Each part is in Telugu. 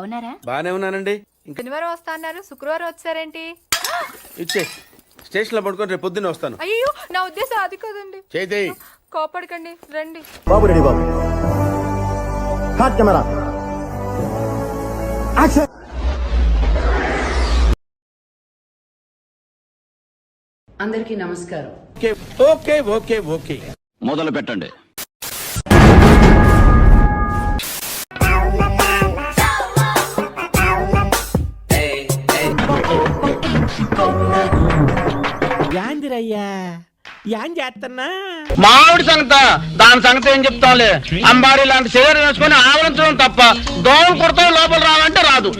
అవునారా? బానే ఉన్నానండి. శనివారం వస్తా అన్నారు, శుక్రవారం వచ్చారేంటి? ఇచ్చే స్టేషన్ లో పడుకొని రేపు పొద్దున్నే వస్తాను. అయ్యో నా ఉద్దేశం అది కాదండి. చేయి. కోపడకండి, రండి. బాబు రెడీ బాబు. హాట్ కెమెరా యాక్షన్. అందరికీ నమస్కారం. ఓకే ఓకే ఓకే మొదలు పెట్టండి. యాందిరయ్యా యాన్ చేస్తున్నా మామిడి సంగత దాని సంగతి ఏం చెప్తాంలే. అంబారీ లాంటి శరీరం వేసుకొని ఆవరించడం తప్ప దోమలు కుడతాయి, లోపల రావాలంటే రాదు.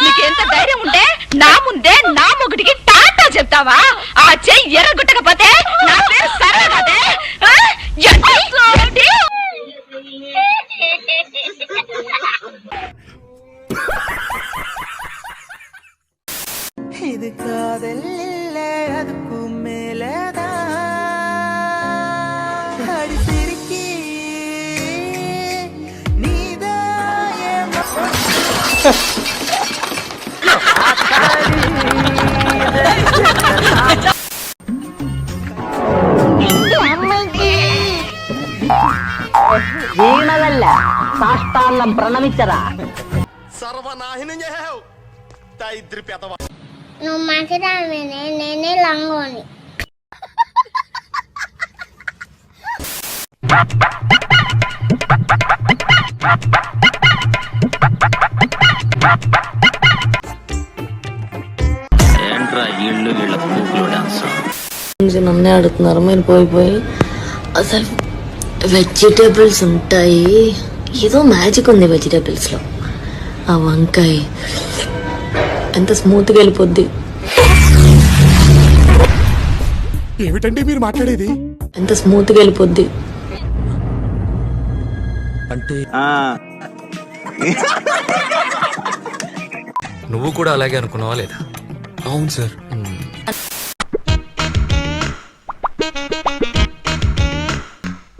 నీకెంత ధైర్యం ఉంటే నా ముందే నా మొగుడికి టాటా చెప్తావా? ఆ చెయ్యి ఎర్రగొట్టకపోతే నా పేరు సరే కదే. ఇది కాదల్లే అదుకు మేలేదా అడిసిరికి నీదా వీణవల్ల సాష్టాంగం ప్రణమిచ్చరా. సర్వనాశనం చేసావు ఇద్దరు పెదవా. నువ్వు మంచిదానివేనే, నేనే లంగోని. ఏంట్రా ఇళ్ళు వీళ్ళ పూకులు డాన్స్. నన్నే అడుగుతున్నారు మీరు పోయి అసలు వెజిటేబుల్స్ ఉంటాయి, ఏదో మ్యాజిక్ ఉంది వెజిటేబుల్స్ లో. ఆ వంకాయ ఎంత స్మూత్గా వెళ్ళిపోద్ది. ఏమిటండి మీరు మాట్లాడేది? ఎంత స్మూత్గా వెళ్ళిపోద్ది అంటే నువ్వు కూడా అలాగే అనుకున్నావా లేదా? అవును సార్.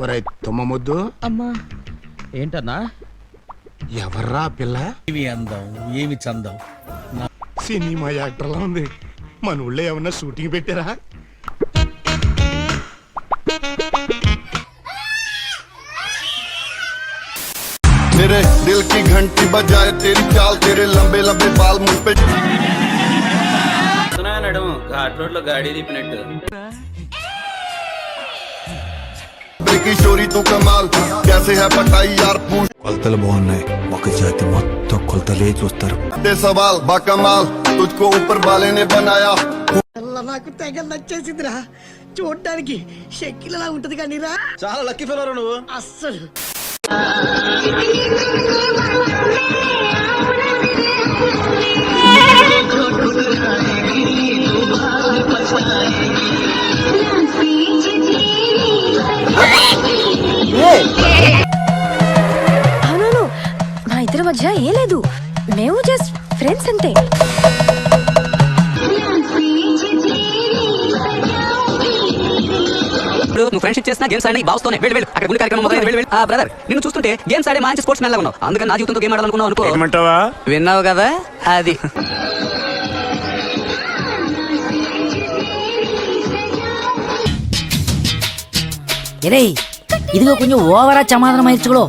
ఒరే తుమ్మముద్దు. అమ్మా ఏంటన్నా? ఎవర్రా పిల్ల? ఏమి అందం, ఏమి చందం. సినిమా యాక్టర్లా ఉంది. మన ఊళ్ళో ఏమన్నా షూటింగ్ పెట్టారా? मेरे दिल की घंटी बजाए तेरी चाल, तेरे लंबे लंबे बाल मुझ पे. ఘాట్ రోడ్ లో గాడి తిప్పినట్టు. किशोरी तू कमाल कैसे है पटाई यार पूछ. కొలతలు బాగున్నాయి, ఒక జాతి మొత్తం కొలతలే చూస్తారు. सवाल बाकमाल तुझको ऊपर वाले ने बनाया. నాకు తెగ నచ్చేసిందిరా, చూడడానికి షెక్కిలలా ఉంటది కానీ రా. చాలా లక్కీ ఫెలోరా నువ్వు. అస్సలు అవును, మా ఇద్దరి మధ్య ఏ లేదు, మేము జస్ట్ ఫ్రెండ్స్ అంతే. నువ్వు ఫ్రెండ్షిప్ చేసిన గేమ్స్ ఆడి బాస్తోనే వెళ్ళు అక్కడ గుడి కార్యక్రమం మొదలైంది. వెళ్ళు బ్రదర్, నేను చూస్తుంటే గేమ్స్ ఆడే మంచి స్పోర్ట్స్ మ్యాన్ లాగా ఉన్నావు. అందుకని నా జీవితంతో గేమ్ ఆడాలనుకున్నావు అనుకో. విన్నావు కదా అది. ఇదిగో కొంచెం ఓవరా సమాధానం అయించుకో.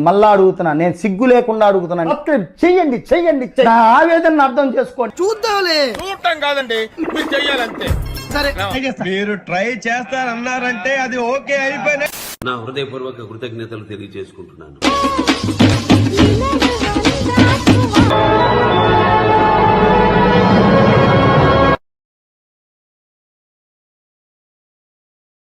మళ్ళా అడుగుతున్నా, నేను సిగ్గు లేకుండా అడుగుతున్నాను. చెయ్యండి చెయ్యండి, నా ఆవేదన అర్థం చేసుకోండి. చూద్దాంలే. చూడటం కాదండి, మీరు చెయ్యాలంతే. సరే ట్రై చేస్తా. మీరు ట్రై చేస్తారన్నారంటే అది ఓకే అయిపోయినా. నా హృదయపూర్వక కృతజ్ఞతలు తెలియజేసుకుంటున్నాను.